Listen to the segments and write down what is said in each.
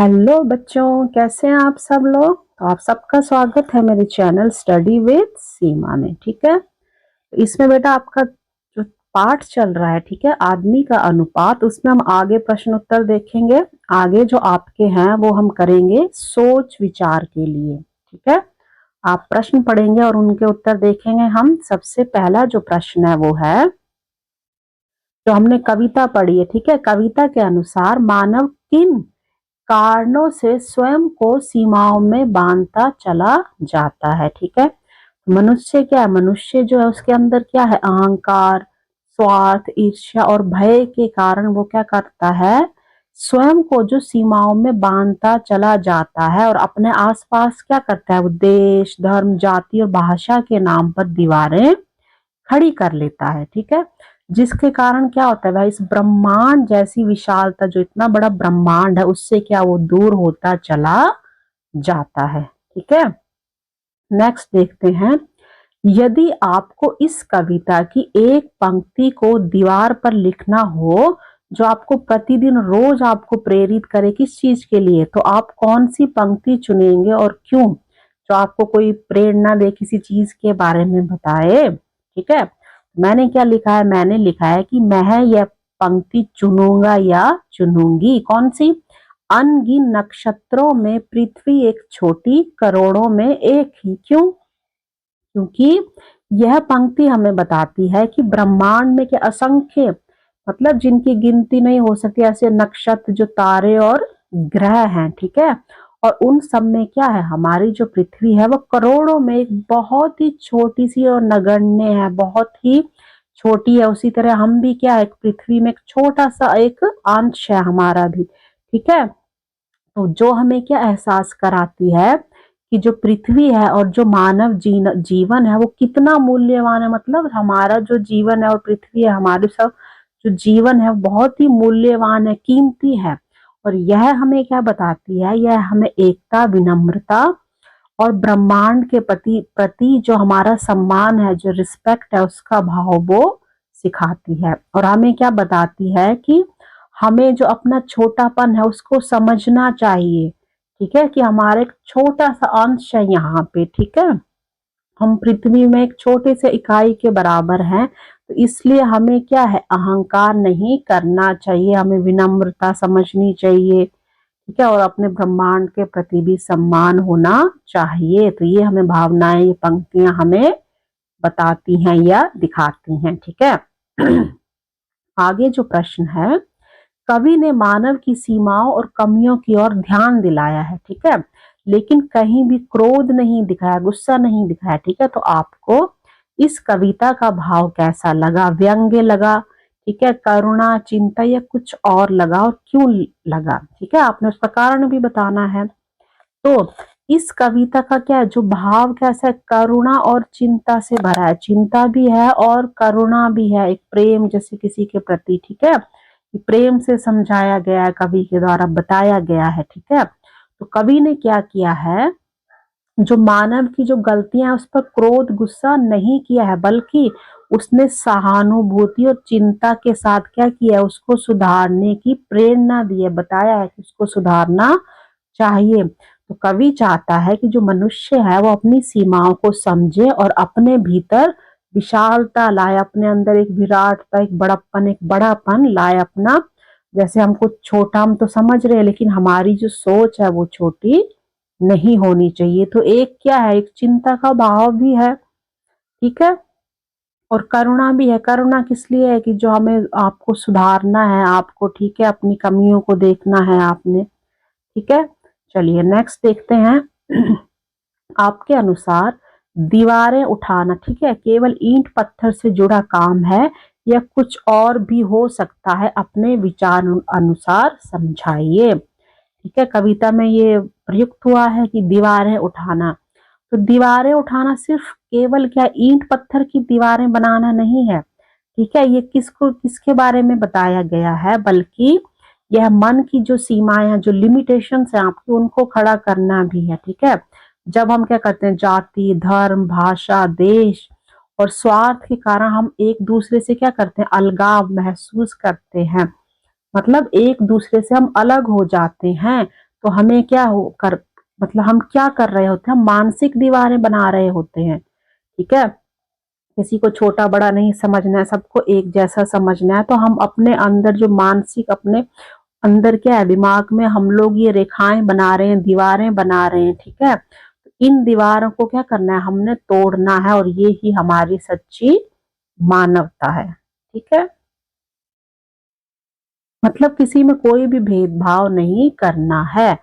Hello बच्चों, कैसे हैं आप सब लोग। तो आप सबका स्वागत है मेरे चैनल स्टडी विद सीमा में। ठीक है, तो इसमें बेटा आपका जो पाठ चल रहा है, ठीक है, आदमी का अनुपात, उसमें हम आगे प्रश्न उत्तर देखेंगे। आगे जो आपके हैं वो हम करेंगे सोच विचार के लिए। ठीक है, आप प्रश्न पढ़ेंगे और उनके उत्तर देखेंगे हम। सबसे पहला जो प्रश्न है वो है, जो हमने कविता पढ़ी है, ठीक है, कविता के अनुसार मानव किन कारणों से स्वयं को सीमाओं में बांधता चला जाता है। ठीक है, मनुष्य क्या है, मनुष्य जो है उसके अंदर क्या है, अहंकार, स्वार्थ, ईर्ष्या और भय के कारण वो क्या करता है, स्वयं को जो सीमाओं में बांधता चला जाता है और अपने आसपास क्या करता है, वो देश, धर्म, जाति और भाषा के नाम पर दीवारें खड़ी कर लेता है। ठीक है, जिसके कारण क्या होता है भाई, इस ब्रह्मांड जैसी विशालता, जो इतना बड़ा ब्रह्मांड है, उससे क्या वो दूर होता चला जाता है। ठीक है, नेक्स्ट देखते हैं। यदि आपको इस कविता की एक पंक्ति को दीवार पर लिखना हो जो आपको प्रतिदिन रोज आपको प्रेरित करे किस चीज के लिए, तो आप कौन सी पंक्ति चुनेंगे और क्यों, जो आपको कोई प्रेरणा दे, किसी चीज के बारे में बताए। ठीक है, मैंने क्या लिखा है, मैंने लिखा है कि मैं यह पंक्ति चुनूंगा या चुनूंगी। कौन सी, अनगिन नक्षत्रों में पृथ्वी एक छोटी, करोड़ों में एक ही। क्यों, क्योंकि यह पंक्ति हमें बताती है कि ब्रह्मांड में के असंख्य, मतलब जिनकी गिनती नहीं हो सकती, ऐसे नक्षत्र, जो तारे और ग्रह हैं। ठीक है, और उन सब में क्या है, हमारी जो पृथ्वी है वो करोड़ों में एक बहुत ही छोटी सी और नगण्य है, बहुत ही छोटी है। उसी तरह हम भी क्या है, पृथ्वी में एक छोटा सा एक अंश है हमारा भी। ठीक है, तो जो हमें क्या एहसास कराती है कि जो पृथ्वी है और जो मानव जीवन है वो कितना मूल्यवान है। मतलब हमारा जो जीवन है और पृथ्वी है, हमारे सब जो जीवन है बहुत ही मूल्यवान है, कीमती है। और यह हमें क्या बताती है, यह हमें एकता, विनम्रता और ब्रह्मांड के प्रति प्रति जो हमारा सम्मान है, जो रिस्पेक्ट है, उसका भाव वो सिखाती है। और हमें क्या बताती है कि हमें जो अपना छोटापन है उसको समझना चाहिए। ठीक है, कि हमारा एक छोटा सा अंश है यहाँ पे। ठीक है, हम पृथ्वी में एक छोटे से इकाई के बराबर हैं, तो इसलिए हमें क्या है, अहंकार नहीं करना चाहिए, हमें विनम्रता समझनी चाहिए। ठीक है, और अपने ब्रह्मांड के प्रति भी सम्मान होना चाहिए। तो ये हमें भावनाएं, ये पंक्तियां हमें बताती हैं या दिखाती हैं। ठीक है, आगे जो प्रश्न है, कवि ने मानव की सीमाओं और कमियों की ओर ध्यान दिलाया है। ठीक है, लेकिन कहीं भी क्रोध नहीं दिखाया, गुस्सा नहीं दिखाया। ठीक है, तो आपको इस कविता का भाव कैसा लगा, व्यंग्य लगा, ठीक है, करुणा, चिंता, या कुछ और लगा, और क्यों लगा। ठीक है, आपने उसका कारण भी बताना है। तो इस कविता का क्या है, जो भाव कैसा है, करुणा और चिंता से भरा है। चिंता भी है और करुणा भी है, एक प्रेम जैसे किसी के प्रति। ठीक है, प्रेम से समझाया गया है, कवि के द्वारा बताया गया है। ठीक है, तो कवि ने क्या किया है, जो मानव की जो गलतियां हैं उस पर क्रोध, गुस्सा नहीं किया है, बल्कि उसने सहानुभूति और चिंता के साथ क्या किया है, उसको सुधारने की प्रेरणा दी है, बताया है कि उसको सुधारना चाहिए। तो कवि चाहता है कि जो मनुष्य है वो अपनी सीमाओं को समझे और अपने भीतर विशालता लाए, अपने अंदर एक विराटता, एक बड़प्पन, एक बड़ापन लाए अपना। जैसे हमको छोटा, हम तो समझ रहे हैं, लेकिन हमारी जो सोच है वो छोटी नहीं होनी चाहिए। तो एक क्या है, एक चिंता का भाव भी है। ठीक है, और करुणा भी है। करुणा किस लिए है, कि जो हमें, आपको सुधारना है आपको। ठीक है, अपनी कमियों को देखना है आपने। ठीक है, चलिए नेक्स्ट देखते हैं। आपके अनुसार दीवारें उठाना, ठीक है, केवल ईंट पत्थर से जुड़ा काम है या कुछ और भी हो सकता है, अपने विचार अनुसार समझाइए। ठीक है, कविता में ये प्रयुक्त हुआ है कि दीवारें उठाना। तो दीवारें उठाना सिर्फ केवल क्या ईंट पत्थर की दीवारें बनाना नहीं है। ठीक है, ये किसको, किसके बारे में बताया गया है, बल्कि यह मन की जो सीमाएं हैं, जो लिमिटेशंस हैं आपकी, उनको खड़ा करना भी है। ठीक है, जब हम क्या करते हैं, जाति, धर्म, भाषा, देश और स्वार्थ के कारण हम एक दूसरे से क्या करते हैं, अलगाव महसूस करते हैं, मतलब एक दूसरे से हम अलग हो जाते हैं, तो हमें क्या हो कर मतलब हम क्या कर रहे होते हैं, हम मानसिक दीवारें बना रहे होते हैं। ठीक है, किसी को छोटा बड़ा नहीं समझना है, सबको एक जैसा समझना है। तो हम अपने अंदर जो मानसिक, अपने अंदर क्या है, दिमाग में हम लोग ये रेखाएं बना रहे हैं, दीवारें बना रहे हैं। ठीक है, इन दीवारों को क्या करना है, हमने तोड़ना है, और ये ही हमारी सच्ची मानवता है। ठीक है, मतलब किसी में कोई भी भेदभाव नहीं करना है।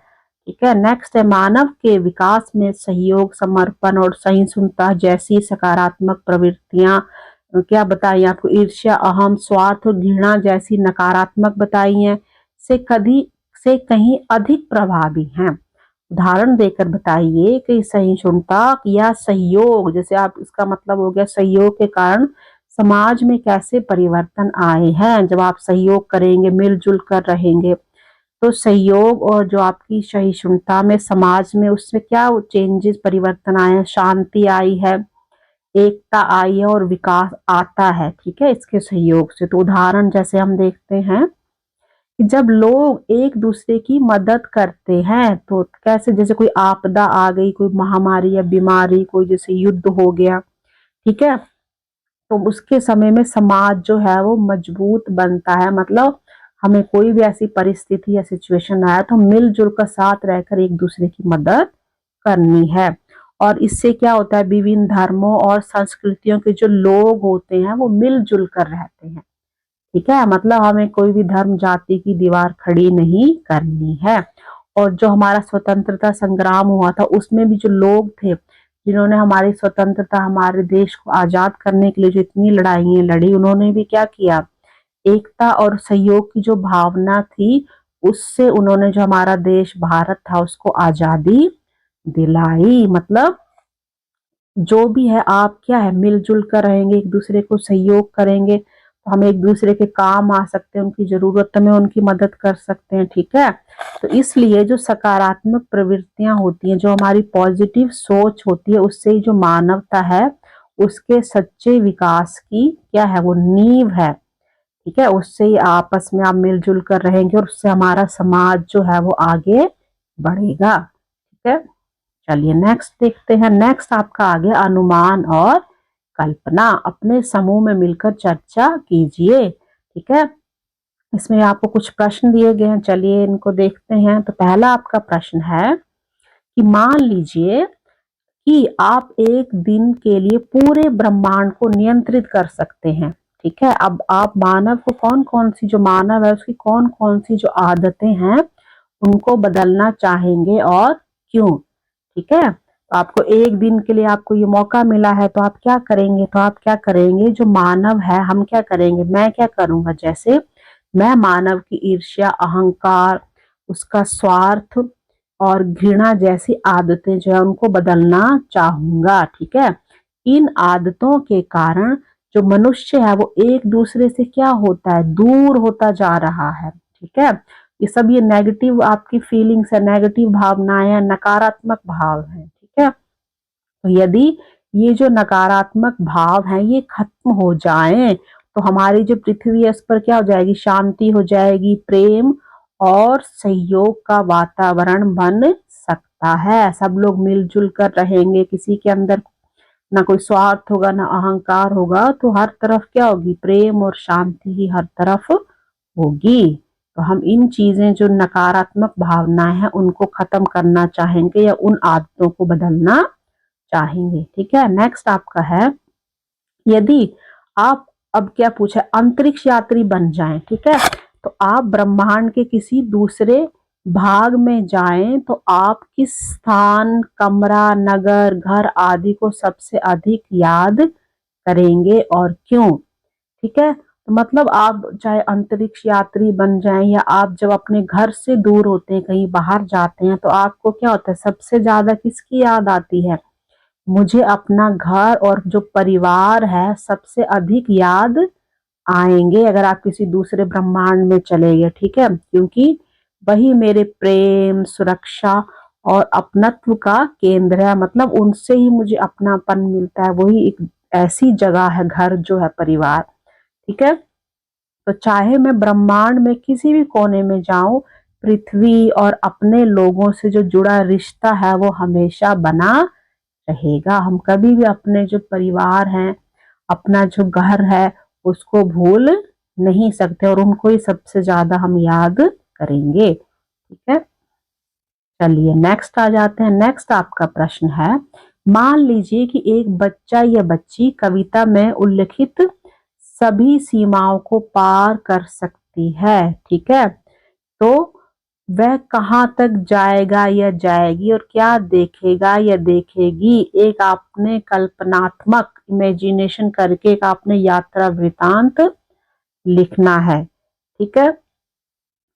ठीक है, नेक्स्ट है, मानव के विकास में सहयोग, समर्पण और सहिष्णुता जैसी सकारात्मक प्रवृत्तियां क्या बताई आपको, ईर्ष्या, अहम, स्वार्थ और घृणा जैसी नकारात्मक बताई हैं, से कहीं अधिक प्रभावी हैं। उदाहरण देकर बताइए कि सहिष्णुता या सहयोग, जैसे आप, इसका मतलब हो गया सहयोग के कारण समाज में कैसे परिवर्तन आए हैं। जब आप सहयोग करेंगे, मिलजुल कर रहेंगे, तो सहयोग और जो आपकी सहिष्णुता में समाज में, उसमें क्या चेंजेस, परिवर्तन आए हैं, शांति आई है, एकता आई है और विकास आता है। ठीक है, इसके सहयोग से। तो उदाहरण जैसे हम देखते हैं कि जब लोग एक दूसरे की मदद करते हैं, तो कैसे, जैसे कोई आपदा आ गई, कोई महामारी या बीमारी, कोई जैसे युद्ध हो गया, ठीक है, तो उसके समय में समाज जो है वो मजबूत बनता है। मतलब हमें कोई भी ऐसी परिस्थिति या सिचुएशन आया तो मिलजुल कर साथ रहकर एक दूसरे की मदद करनी है। और इससे क्या होता है, विभिन्न धर्मों और संस्कृतियों के जो लोग होते हैं वो मिलजुल कर रहते हैं। ठीक है, मतलब हमें कोई भी धर्म जाति की दीवार खड़ी नहीं करनी है। और जो हमारा स्वतंत्रता संग्राम हुआ था, उसमें भी जो लोग थे जिन्होंने हमारी स्वतंत्रता, हमारे देश को आजाद करने के लिए जो इतनी लड़ाइयां लड़ी, उन्होंने भी क्या किया, एकता और सहयोग की जो भावना थी, उससे उन्होंने जो हमारा देश भारत था उसको आजादी दिलाई। मतलब जो भी है, आप क्या है, मिलजुल कर रहेंगे, एक दूसरे को सहयोग करेंगे, तो हम एक दूसरे के काम आ सकते हैं, उनकी जरूरत में उनकी मदद कर सकते हैं। ठीक है, तो इसलिए जो सकारात्मक प्रवृत्तियां होती हैं, जो हमारी पॉजिटिव सोच होती है, उससे जो मानवता है उसके सच्चे विकास की क्या है, वो नींव है। ठीक है, उससे ही आपस में आप मिलजुल कर रहेंगे और उससे हमारा समाज जो है वो आगे बढ़ेगा। ठीक है, चलिए नेक्स्ट देखते हैं। नेक्स्ट आपका आ गया अनुमान और कल्पना। अपने समूह में मिलकर चर्चा कीजिए। ठीक है, इसमें आपको कुछ प्रश्न दिए गए हैं, चलिए इनको देखते हैं। तो पहला आपका प्रश्न है कि मान लीजिए कि आप एक दिन के लिए पूरे ब्रह्मांड को नियंत्रित कर सकते हैं। ठीक है, अब आप मानव को कौन कौन सी, जो मानव है उसकी कौन कौन सी जो आदतें हैं उनको बदलना चाहेंगे और क्यों। ठीक है, तो आपको एक दिन के लिए आपको ये मौका मिला है, तो आप क्या करेंगे, तो आप क्या करेंगे, जो मानव है हम क्या करेंगे, मैं क्या करूंगा, जैसे मैं मानव की ईर्ष्या, अहंकार, उसका स्वार्थ और घृणा जैसी आदतें जो है उनको बदलना चाहूंगा। ठीक है, इन आदतों के कारण जो मनुष्य है वो एक दूसरे से क्या होता है, दूर होता जा रहा है। ठीक है, ये सब, ये नेगेटिव आपकी फीलिंग्स है, नेगेटिव भावनाएं हैं, नकारात्मक भाव है। ठीक है, तो यदि ये जो नकारात्मक भाव हैं ये खत्म हो जाएं, तो हमारी जो पृथ्वी है उस पर क्या हो जाएगी, शांति हो जाएगी, प्रेम और सहयोग का वातावरण बन सकता है। सब लोग मिलजुल कर रहेंगे, किसी के अंदर ना कोई स्वार्थ होगा, ना अहंकार होगा, तो हर तरफ क्या होगी, प्रेम और शांति ही हर तरफ होगी। तो हम इन चीजें, जो नकारात्मक भावनाएं हैं उनको खत्म करना चाहेंगे या उन आदतों को बदलना चाहेंगे। ठीक है, नेक्स्ट आपका है, यदि आप, अब क्या पूछा, अंतरिक्ष यात्री बन जाएं। ठीक है, तो आप ब्रह्मांड के किसी दूसरे भाग में जाएं, तो आप किस स्थान, कमरा, नगर, घर आदि को सबसे अधिक याद करेंगे और क्यों। ठीक है, तो मतलब आप चाहे अंतरिक्ष यात्री बन जाएं या आप जब अपने घर से दूर होते हैं, कहीं बाहर जाते हैं, तो आपको क्या होता है, सबसे ज्यादा किसकी याद आती है, मुझे अपना घर और जो परिवार है सबसे अधिक याद आएंगे अगर आप किसी दूसरे ब्रह्मांड में चले गए। ठीक है, क्योंकि वही मेरे प्रेम, सुरक्षा और अपनत्व का केंद्र है। मतलब उनसे ही मुझे अपनापन मिलता है, वही एक ऐसी जगह है, घर जो है, परिवार। ठीक है, तो चाहे मैं ब्रह्मांड में किसी भी कोने में जाऊं, पृथ्वी और अपने लोगों से जो जुड़ा रिश्ता है वो हमेशा बना रहेगा। हम कभी भी अपने जो परिवार हैं, अपना जो घर है, उसको भूल नहीं सकते और उनको ही सबसे ज्यादा हम याद करेंगे। ठीक है, चलिए नेक्स्ट आ जाते हैं। नेक्स्ट आपका प्रश्न है, मान लीजिए कि एक बच्चा या बच्ची कविता में उल्लिखित सभी सीमाओं को पार कर सकती है। ठीक है, तो वह कहाँ तक जाएगा या जाएगी और क्या देखेगा या देखेगी? एक आपने कल्पनात्मक इमेजिनेशन करके एक आपने यात्रा वृतांत लिखना है। ठीक है,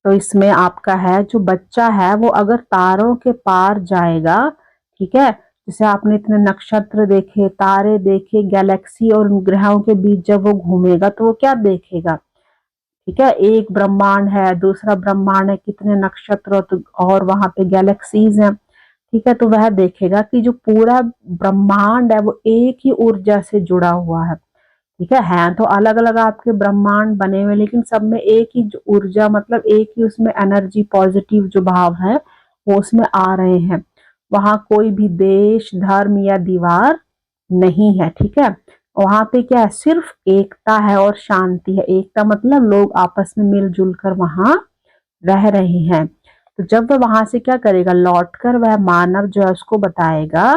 तो इसमें आपका है जो बच्चा है वो अगर तारों के पार जाएगा, ठीक है, जैसे आपने इतने नक्षत्र देखे, तारे देखे, गैलेक्सी और उन ग्रहों के बीच जब वो घूमेगा तो वो क्या देखेगा? ठीक है, एक ब्रह्मांड है, दूसरा ब्रह्मांड है, कितने नक्षत्र और वहां पे गैलेक्सीज हैं। ठीक है, तो वह देखेगा कि जो पूरा ब्रह्मांड है वो एक ही ऊर्जा से जुड़ा हुआ है। ठीक है तो अलग अलग आपके ब्रह्मांड बने हुए लेकिन सब में एक ही ऊर्जा, मतलब एक ही उसमें एनर्जी, पॉजिटिव जो भाव है वो उसमें आ रहे हैं। वहां कोई भी देश, धर्म या दीवार नहीं है। ठीक है, वहां पे क्या है, सिर्फ एकता है और शांति है। एकता मतलब लोग आपस में मिलजुल कर वहां रह रहे हैं। तो जब वह वहां से क्या करेगा, लौटकर वह मानव जो है उसको बताएगा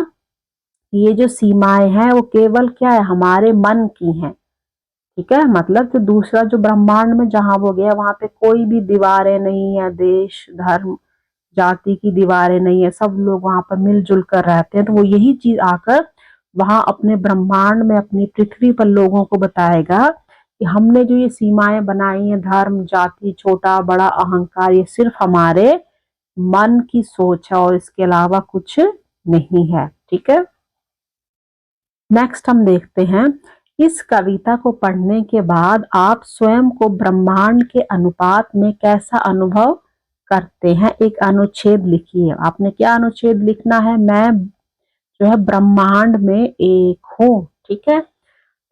कि ये जो सीमाएं हैं वो केवल क्या है, हमारे मन की हैं। ठीक है, मतलब जो दूसरा जो ब्रह्मांड में जहां वो गया वहां पे कोई भी दीवारें नहीं है, देश, धर्म, जाति की दीवारें नहीं है, सब लोग वहां पर मिलजुल कर रहते हैं। तो वो यही चीज आकर वहां अपने ब्रह्मांड में, अपनी पृथ्वी पर लोगों को बताएगा कि हमने जो ये सीमाएं बनाई हैं, धर्म, जाति, छोटा बड़ा अहंकार, ये सिर्फ हमारे मन की सोच है और इसके अलावा कुछ नहीं है। ठीक है, नेक्स्ट हम देखते हैं, इस कविता को पढ़ने के बाद आप स्वयं को ब्रह्मांड के अनुपात में कैसा अनुभव करते हैं? एक अनुच्छेद लिखिए। आपने क्या अनुच्छेद लिखना है? मैं जो है ब्रह्मांड में एक हूँ। ठीक है,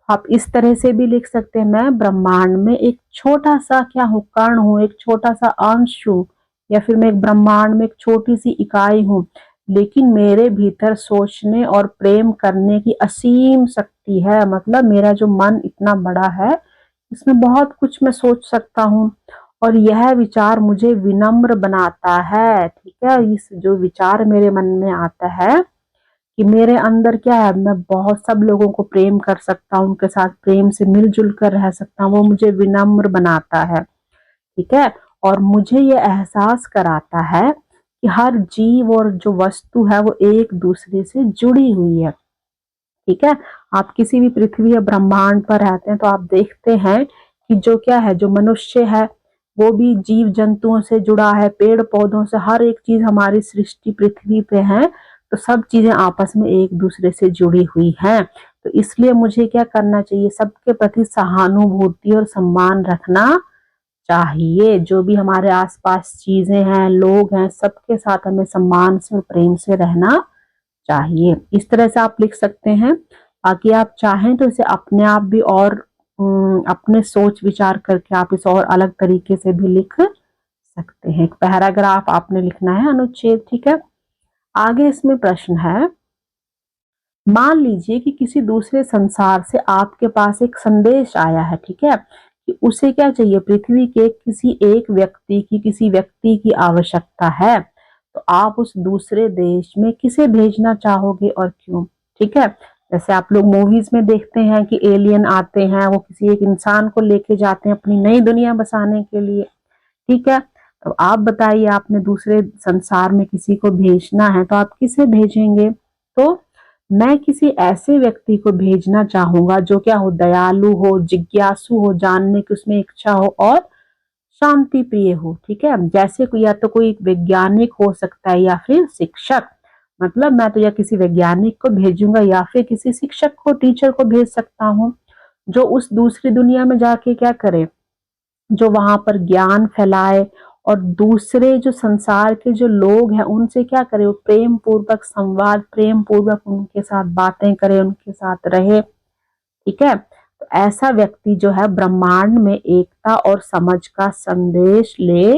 आप इस तरह से भी लिख सकते हैं, मैं ब्रह्मांड में एक छोटा सा क्या हूँ, कण हूँ, एक छोटा सा अंश हूँ, या फिर मैं एक ब्रह्मांड में एक छोटी सी इकाई हूँ, लेकिन मेरे भीतर सोचने और प्रेम करने की असीम शक्ति है। मतलब मेरा जो मन इतना बड़ा है, इसमें बहुत कुछ मैं सोच सकता हूँ और यह विचार मुझे विनम्र बनाता है। ठीक है, इस जो विचार मेरे मन में आता है कि मेरे अंदर क्या है, मैं बहुत सब लोगों को प्रेम कर सकता हूँ, उनके साथ प्रेम से मिलजुल कर रह सकता हूँ, वो मुझे विनम्र बनाता है। ठीक है, और मुझे ये एहसास कराता है कि हर जीव और जो वस्तु है वो एक दूसरे से जुड़ी हुई है। ठीक है, आप किसी भी पृथ्वी या ब्रह्मांड पर रहते हैं तो आप देखते हैं कि जो क्या है, जो मनुष्य है वो भी जीव जंतुओं से जुड़ा है, पेड़ पौधों से, हर एक चीज हमारी सृष्टि पृथ्वी पे है, तो सब चीजें आपस में एक दूसरे से जुड़ी हुई हैं। तो इसलिए मुझे क्या करना चाहिए, सबके प्रति सहानुभूति और सम्मान रखना चाहिए। जो भी हमारे आसपास चीजें हैं, लोग हैं, सबके साथ हमें सम्मान से और प्रेम से रहना चाहिए। इस तरह से आप लिख सकते हैं। बाकी आप चाहें तो इसे अपने आप भी और अपने सोच विचार करके आप इसे और अलग तरीके से भी लिख सकते हैं। एक पैराग्राफ आपने लिखना है, अनुच्छेद। ठीक है, आगे इसमें प्रश्न है, मान लीजिए कि किसी दूसरे संसार से आपके पास एक संदेश आया है। ठीक है, कि उसे क्या चाहिए, पृथ्वी के किसी एक व्यक्ति की, किसी व्यक्ति की आवश्यकता है, तो आप उस दूसरे देश में किसे भेजना चाहोगे और क्यों? ठीक है, जैसे आप लोग मूवीज में देखते हैं कि एलियन आते हैं, वो किसी एक इंसान को लेके जाते हैं अपनी नई दुनिया बसाने के लिए। ठीक है, तो आप बताइए, आपने दूसरे संसार में किसी को भेजना है तो आप किसे भेजेंगे? तो मैं किसी ऐसे व्यक्ति को भेजना चाहूंगा जो क्या हो, दयालु हो, जिज्ञासु हो, जानने की उसमें इच्छा हो और शांति प्रिय हो। ठीक है, जैसे कोई, या तो कोई वैज्ञानिक हो सकता है या फिर शिक्षक। मतलब मैं तो या किसी वैज्ञानिक को भेजूंगा या फिर किसी शिक्षक को, टीचर को भेज सकता हूँ, जो उस दूसरी दुनिया में जाके क्या करे, जो वहां पर ज्ञान फैलाए और दूसरे जो संसार के जो लोग हैं उनसे क्या करे, वो प्रेम पूर्वक संवाद, प्रेम पूर्वक उनके साथ बातें करे, उनके साथ रहे। ठीक है, तो ऐसा व्यक्ति जो है ब्रह्मांड में एकता और समझ का संदेश ले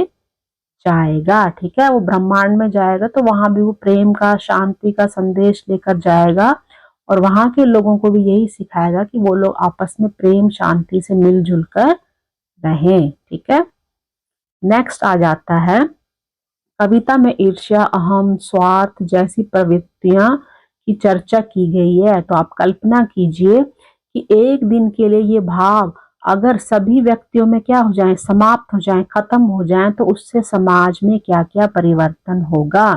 जाएगा, ठीक है। वो ब्रह्मांड में जाएगा तो वहां भी वो प्रेम का, शांति का संदेश लेकर जाएगा और वहां के लोगों को भी यही सिखाएगा कि वो लोग आपस में प्रेम शांति से मिलजुल कर रहें, ठीक है। नेक्स्ट आ जाता है, कविता में ईर्ष्या, अहम, स्वार्थ जैसी प्रवृत्तियां की चर्चा की गई है। तो आप कल्पना कीजिए कि एक दिन के लिए ये भाव अगर सभी व्यक्तियों में क्या हो जाए, समाप्त हो जाए, खत्म हो जाए, तो उससे समाज में क्या क्या परिवर्तन होगा,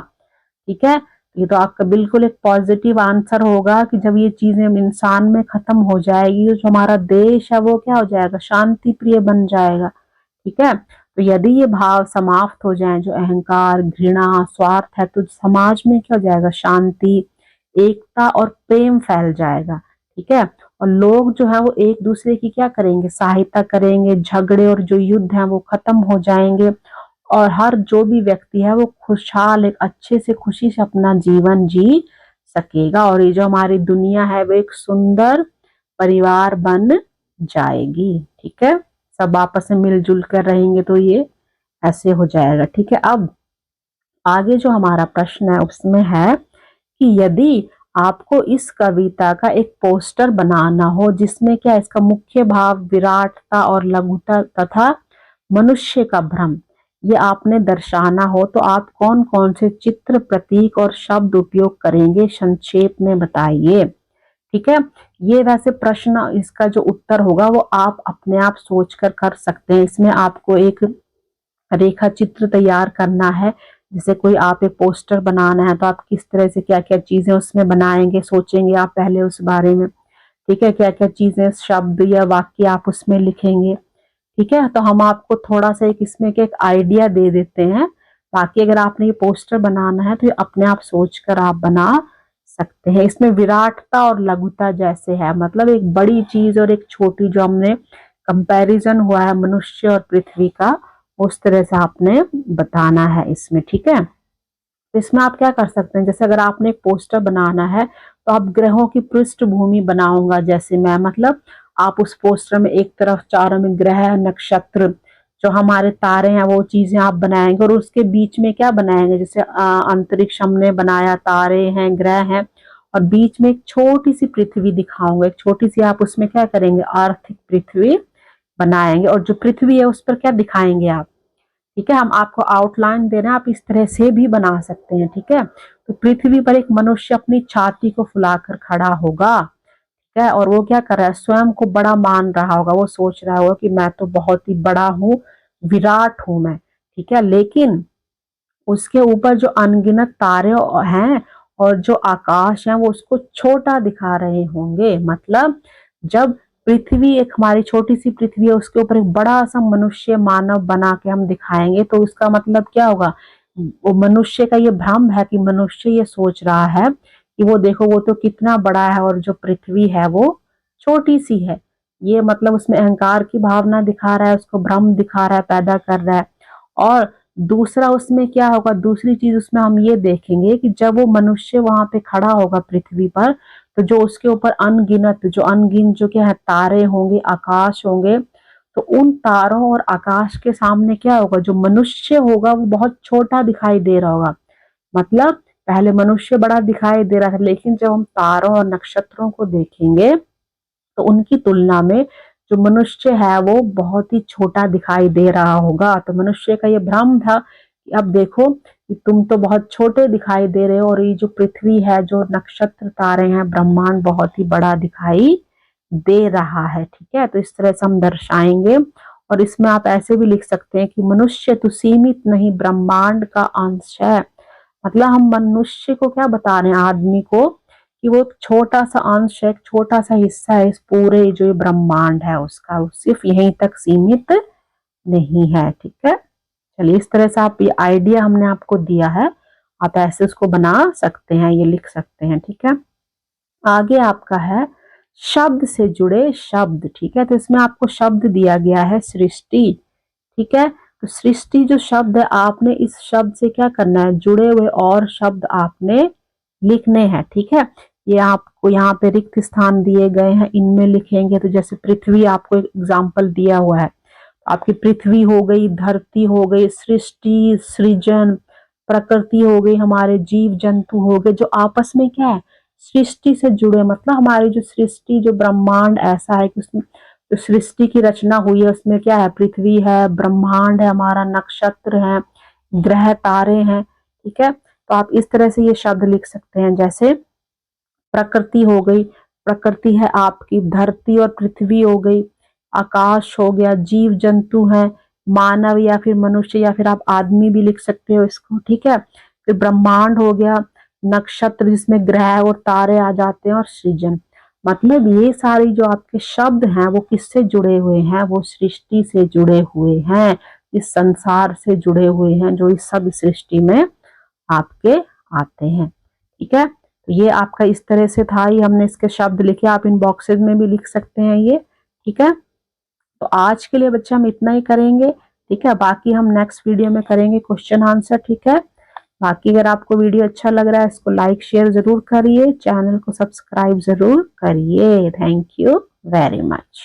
ठीक है। ये तो आपका बिल्कुल एक पॉजिटिव आंसर होगा कि जब ये चीजें इंसान में खत्म हो जाएगी तो जो हमारा देश है वो क्या हो जाएगा, शांति प्रिय बन जाएगा, ठीक है। तो यदि ये भाव समाप्त हो जाए, जो अहंकार, घृणा, स्वार्थ है, तो समाज में क्या हो जाएगा, शांति, एकता और प्रेम फैल जाएगा, ठीक है। और लोग जो है वो एक दूसरे की क्या करेंगे, सहायता करेंगे, झगड़े और जो युद्ध है वो खत्म हो जाएंगे और हर जो भी व्यक्ति है वो खुशहाल, एक अच्छे से खुशी से अपना जीवन जी सकेगा और ये जो हमारी दुनिया है वो एक सुंदर परिवार बन जाएगी, ठीक है। सब आपस में मिलजुल कर रहेंगे तो ये ऐसे हो जाएगा, ठीक है। अब आगे जो हमारा प्रश्न है उसमें है कि यदि आपको इस कविता का एक पोस्टर बनाना हो जिसमें क्या इसका मुख्य भाव विराटता और लघुता तथा मनुष्य का भ्रम ये आपने दर्शाना हो, तो आप कौन कौन से चित्र, प्रतीक और शब्द उपयोग करेंगे, संक्षेप में बताइए, ठीक है। ये वैसे प्रश्न, इसका जो उत्तर होगा वो आप अपने आप सोचकर कर सकते हैं। इसमें आपको एक रेखा चित्र तैयार करना है, जैसे कोई आप एक पोस्टर बनाना है तो आप किस तरह से क्या क्या चीजें उसमें बनाएंगे, सोचेंगे आप पहले उस बारे में, ठीक है। क्या क्या चीजें, शब्द या वाक्य आप उसमें लिखेंगे, ठीक है। तो हम आपको थोड़ा सा एक इसमें के एक आइडिया दे देते हैं, बाकी अगर आपने ये पोस्टर बनाना है तो ये अपने आप सोचकर आप बना सकते हैं। इसमें विराटता और लघुता जैसे है, मतलब एक बड़ी चीज और एक छोटी, जो हमने कंपैरिजन हुआ है मनुष्य और पृथ्वी का, उस तरह से आपने बताना है इसमें, ठीक है। तो इसमें आप क्या कर सकते हैं, जैसे अगर आपने एक पोस्टर बनाना है तो आप ग्रहों की पृष्ठभूमि बनाऊंगा जैसे मैं, मतलब आप उस पोस्टर में एक तरफ चारों में ग्रह, नक्षत्र, जो हमारे तारे हैं वो चीजें आप बनाएंगे और उसके बीच में क्या बनाएंगे, जैसे अंतरिक्ष हमने बनाया, तारे हैं, ग्रह हैं और बीच में एक छोटी सी पृथ्वी दिखाऊंगा, एक छोटी सी, आप उसमें क्या करेंगे, आर्थिक पृथ्वी बनाएंगे और जो पृथ्वी है उस पर क्या दिखाएंगे आप, ठीक है। हम आपको आउटलाइन दे रहे हैं, आप इस तरह से भी बना सकते हैं, ठीक है। तो पृथ्वी पर एक मनुष्य अपनी छाती को फुलाकर खड़ा होगा, ठीक है, और वो क्या कर रहा है, स्वयं को बड़ा मान रहा होगा, वो सोच रहा होगा कि मैं तो बहुत ही बड़ा हूँ, विराट हूं मैं, ठीक है। लेकिन उसके ऊपर जो अनगिनत तारे हैं और जो आकाश है वो उसको छोटा दिखा रहे होंगे, मतलब जब पृथ्वी, एक हमारी छोटी सी पृथ्वी है, उसके ऊपर एक बड़ा सा मनुष्य, मानव बना के हम दिखाएंगे तो उसका मतलब क्या होगा, वो मनुष्य का ये भ्रम है कि मनुष्य ये सोच रहा है कि वो देखो वो तो कितना बड़ा है और जो पृथ्वी है वो छोटी सी है, ये मतलब उसमें अहंकार की भावना दिखा रहा है, उसको भ्रम दिखा रहा है, पैदा कर रहा है। और दूसरा उसमें क्या होगा, दूसरी चीज उसमें हम ये देखेंगे कि जब वो मनुष्य वहां पे खड़ा होगा पृथ्वी पर, तो जो उसके ऊपर अनगिनत, जो अनगिन जो क्या है तारे होंगे, आकाश होंगे, तो उन तारों और आकाश के सामने क्या होगा, जो मनुष्य होगा वो बहुत छोटा दिखाई दे रहा होगा। मतलब पहले मनुष्य बड़ा दिखाई दे रहा था, लेकिन जब हम तारों और नक्षत्रों को देखेंगे तो उनकी तुलना में जो मनुष्य है वो बहुत ही छोटा दिखाई दे रहा होगा। तो मनुष्य का ये भ्रम था कि अब देखो कि तुम तो बहुत छोटे दिखाई दे रहे हो और ये जो पृथ्वी है, जो नक्षत्र, तारे हैं, ब्रह्मांड बहुत ही बड़ा दिखाई दे रहा है, ठीक है। तो इस तरह से हम दर्शाएंगे और इसमें आप ऐसे भी लिख सकते हैं कि मनुष्य तो सीमित नहीं, ब्रह्मांड का अंश है। मतलब हम मनुष्य को क्या बता रहे हैं, आदमी को, कि वो एक छोटा सा अंश है, एक छोटा सा हिस्सा है इस पूरे जो ये ब्रह्मांड है उसका, वो सिर्फ यहीं तक सीमित नहीं है, ठीक है। चलिए, इस तरह से आप, ये आइडिया हमने आपको दिया है, आप ऐसे उसको बना सकते हैं, ये लिख सकते हैं, ठीक है। आगे आपका है शब्द से जुड़े शब्द, ठीक है। तो इसमें आपको शब्द दिया गया है सृष्टि, ठीक है। तो सृष्टि जो शब्द है, आपने इस शब्द से क्या करना है, जुड़े हुए और शब्द आपने लिखने हैं, ठीक है। ये आपको यहाँ पे रिक्त स्थान दिए गए हैं, इनमें लिखेंगे। तो जैसे पृथ्वी आपको एक एग्जाम्पल दिया हुआ है, आपकी पृथ्वी हो गई, धरती हो गई, सृष्टि, सृजन, प्रकृति हो गई, हमारे जीव जंतु हो गए, जो आपस में क्या है, सृष्टि से जुड़े। मतलब हमारी जो सृष्टि, जो ब्रह्मांड ऐसा है कि उसमें जो सृष्टि की रचना हुई है उसमें क्या है, पृथ्वी है, ब्रह्मांड है, हमारा नक्षत्र है, ग्रह तारे हैं, ठीक है। तो आप इस तरह से ये शब्द लिख सकते हैं, जैसे प्रकृति हो गई, प्रकृति है आपकी, धरती और पृथ्वी हो गई, आकाश हो गया, जीव जंतु हैं, मानव या फिर मनुष्य या फिर आप आदमी भी लिख सकते हो इसको, ठीक है। फिर ब्रह्मांड हो गया, नक्षत्र जिसमें ग्रह और तारे आ जाते हैं, और सृजन। मतलब ये सारी जो आपके शब्द हैं वो किससे जुड़े हुए हैं, वो सृष्टि से जुड़े हुए हैं, इस संसार से जुड़े हुए हैं, जो इस सब सृष्टि में आपके आते हैं, ठीक है। तो ये आपका इस तरह से था, ये हमने इसके शब्द लिखे, आप इन बॉक्सेस में भी लिख सकते हैं ये, ठीक है। तो आज के लिए बच्चे हम इतना ही करेंगे, ठीक है। बाकी हम नेक्स्ट वीडियो में करेंगे क्वेश्चन आंसर, ठीक है। बाकी अगर आपको वीडियो अच्छा लग रहा है इसको लाइक शेयर जरूर करिए, चैनल को सब्सक्राइब जरूर करिए। Thank you very much.